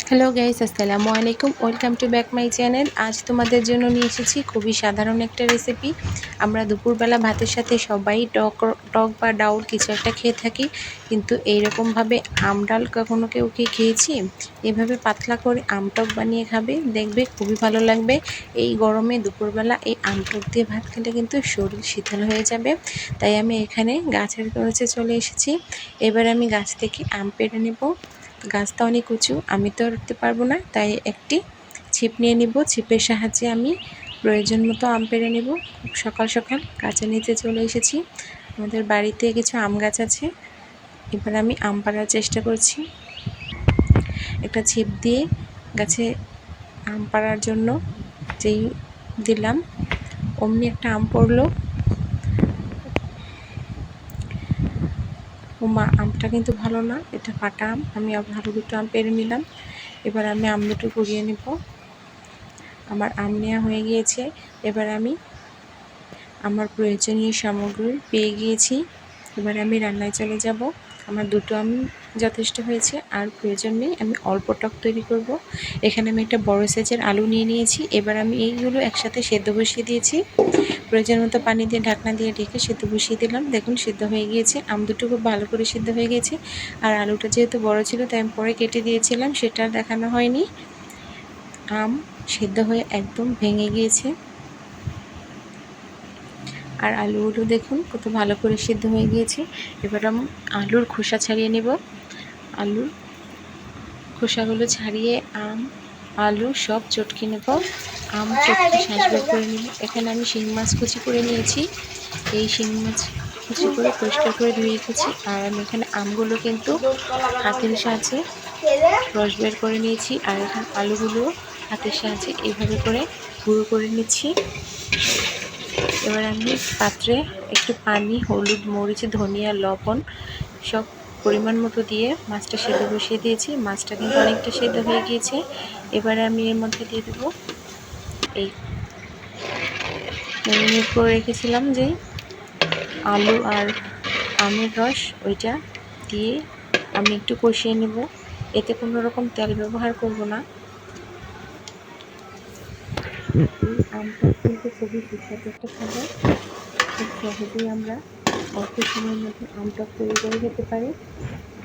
Hello guys, আসসালামু আলাইকুম। Welcome to back my channel. আজ তোমাদের জন্য নিয়ে এসেছি খুবই সাধারণ একটা রেসিপি। আমরা দুপুরবেলা ভাতের সাথে সবাই টক টক বা ডাউল কিছু একটা খেয়ে থাকি, কিন্তু এইরকমভাবে আম ডাল কখনো কেউ কি খেয়েছি? এভাবে পাতলা করে আম টক বানিয়ে খাবে, দেখবে খুবই ভালো লাগবে। এই গরমে দুপুরবেলা এই আম টক দিয়ে ভাত খেলে কিন্তু শরীর শীতল হয়ে যাবে। তাই আমি এখানে গাছের কাছে চলে এসেছি। এবার আমি গাছ থেকে আম পেড়ে নেব। গাছটা অনেক উঁচু, আমি তো উঠতে পারবো না, তাই একটি ছিপ নিয়ে নিব। ছিপের সাহায্যে আমি প্রয়োজন মতো আম পেড়ে নেব। খুব সকাল সকাল গাছের নিচে চলে এসেছি। আমাদের বাড়িতে কিছু আম গাছ আছে। এবার আমি আম পাড়ার চেষ্টা করছি। একটা ছিপ দিয়ে গাছে আম পাড়ার জন্য যেই দিলাম, অমনি একটা আম পড়লো। মা, আমটা কিন্তু ভালো না, এটা ফাটা আম। আমি আরও দুটো আম পেড়ে নিলাম। এবার আমি আম দুটো কুড়িয়ে নেব। আমার আম নেওয়া হয়ে গিয়েছে। এবার আমি আমার প্রয়োজনীয় সামগ্রী পেয়ে গিয়েছি। এবার আমি রান্নায় চলে যাব। আমার দুটো আম যথেষ্ট হয়েছে, আর প্রয়োজন নেই। আমি অল্প টক তৈরি করব। এখানে আমি একটা বড় সাইজের আলু নিয়ে নিয়েছি। এবার আমি এইগুলো একসাথে সেদ্ধ বসিয়ে দিয়েছি। প্রয়োজন মতো পানি দিয়ে ঢাকনা দিয়ে ঢেকে সেদ্ধ বসিয়ে দিলাম। দেখুন সিদ্ধ হয়ে গিয়েছে। আম দুটো খুব ভালো করে সিদ্ধ হয়ে গিয়েছে। আর আলুটা যেহেতু বড় ছিল, তাই আমি পরে কেটে দিয়েছিলাম, সেটা দেখানো হয়নি। আম সিদ্ধ হয়ে একদম ভেঙে গিয়েছে। আর আলুগুলো দেখুন কত ভালো করে সিদ্ধ হয়ে গিয়েছে। এবার আমি আলুর খোসা ছাড়িয়ে নেব। আলুর খোসাগুলো ছাড়িয়ে আলু সব চটকে নেব। আম চটকে শাঁস বের করে নেব। এখানে আমি শিং মাছ কুচি করে নিয়েছি। এই শিং মাছ কুচি করে পরিষ্কার করে ধুয়ে রেখেছি। আর আমি এখানে আমগুলো কিন্তু হাতের সাহায্যে রস বের করে নিয়েছি। আর এখানে আলুগুলো হাতের সাহায্যে এইভাবে করে গুঁড়ো করে নিচ্ছি। এবার আমি পাত্রে একটু পানি, হলুদ, মরিচ, ধনিয়া, লবণ সব পরিমাণ মতো দিয়ে মাছটা সেদ্ধ বসিয়ে দিয়েছি। মাছটা কিন্তু অনেকটা সেদ্ধ হয়ে গিয়েছে। এবারে আমি এর মধ্যে দিয়ে দেবো এই ম্যারিনেট করে রেখেছিলাম যেই আলু আর আমের রস, ওইটা দিয়ে আমি একটু কষিয়ে নেব। এতে কোনো রকম তেল ব্যবহার করব না। এই আমটা কিন্তু খুবই সুস্বাদু একটা খাবার। খুব সহজেই আমরা অল্প সময়ের মধ্যে আম টক তৈরি করে খেতে পারি।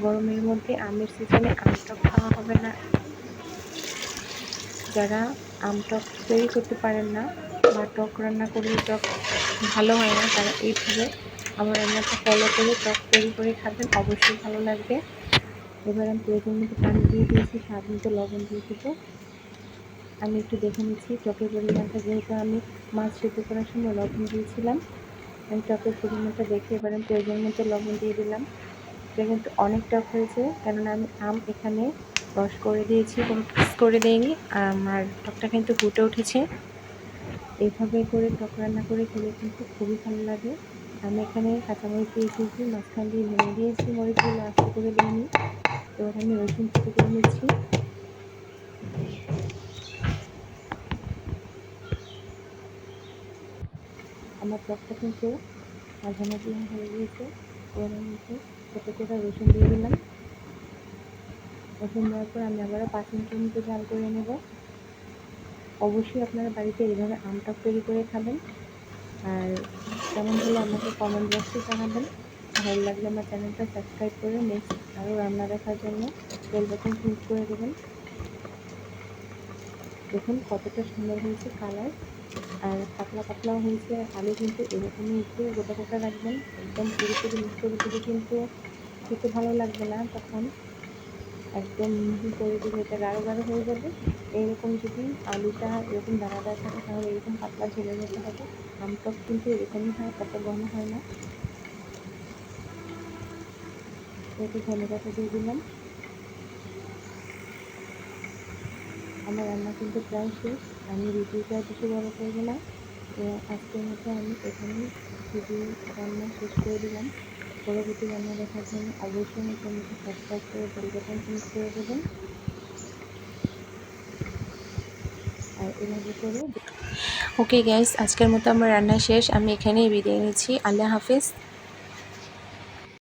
গরমের মধ্যে আমের সিজনে আম টক খাওয়া হবে না। যারা আম টক তৈরি করতে পারেন না বা টক রান্না করলে টক ভালো হয় না, তারা এইভাবে আমার রান্নাটা ফলো করে টক তৈরি করে খাবেন, অবশ্যই ভালো লাগবে। এবার আমি প্রয়োজন মতো পানি দিয়ে দিয়েছি, স্বাদ মতো লবণ দিয়ে দেবো। আমি একটু দেখে নিচ্ছি টকের পরিমাণটা, যেহেতু আমি মাছ সেদ্ধ করার সময় লবণ দিয়েছিলাম। আমি টকের পরিমাণটা দেখে এবার আমি প্রয়োজন মতো লবণ দিয়ে দিলাম। এটা কিন্তু অনেক টক হয়েছে, কেননা আমি আম এখানে রস করে দিয়েছি, কোনো পিস করে দেইনি। আমার টকটা কিন্তু ফুটে উঠেছে। এইভাবে করে টক রান্না করে খেলে কিন্তু খুবই ভালো লাগে। আমি এখানে কাঁচামরিচ দিয়েছি, মাঝখান দিয়ে ভেঙে দিয়েছি, মরিচগুলো আস্তে করে দিইনি। এবার আমি রসুন কুচি করে নিচ্ছি। আমার টকটা কিন্তু মাঝামাঝি হয়ে গিয়েছে। এবার আমি একটু ছোটো করে রসুন দিয়ে দিলাম। রসুন দেওয়ার পর আমি আবারও 5 মিনিটের মতো জাল করে নেব। অবশ্যই আপনারা বাড়িতে এইভাবে আম টক তৈরি করে খাবেন। আর কেমন হলো আমাকে কমেন্ট বক্সে জানাবেন। ভালো লাগলে আমার চ্যানেলটা সাবস্ক্রাইব করে নেক্সট আরও রান্না দেখার জন্য বেল বাটন ক্লিক করে দেবেন। দেখুন কতটা সুন্দর হয়েছে কালার, আর পাতলা পাতলাও হয়েছে। আলু কিন্তু এরকমই একটু গোটা গোটা রাখবেন, একদম পুরোপুরি মিক্স করে দিলে কিন্তু খেতে ভালো লাগবে না। তখন একদম মিহি করে দিলে এটা গাঢ় গাঢ় হয়ে যাবে। এইরকম যদি আলুটা এরকম দানাদার থাকে, তাহলে এরকম পাতলা ঝোলের মতো হবে। আম টক কিন্তু এরকমই হয়, অত ঘন হয় না। একটু ধনে পাতা দিয়ে দিলাম। আমার রান্না কিন্তু প্রায় শেষ। আমি ভিডিওটা বেশি বড় করবো না। তো আজকের মতো আমি এখানেই ভিডিও রান্না শেষ করে দিলাম। পরবর্তী রান্না দেখার জন্য অবশ্যই আমার চ্যানেলটি সাবস্ক্রাইব করে বেল বাটন ক্লিক করে দেবেন। আর এভাবে করে ওকে গাইস, আজকের মতো আমার রান্না শেষ। আমি এখানেই বিদায় নিচ্ছি। আল্লাহ হাফেজ।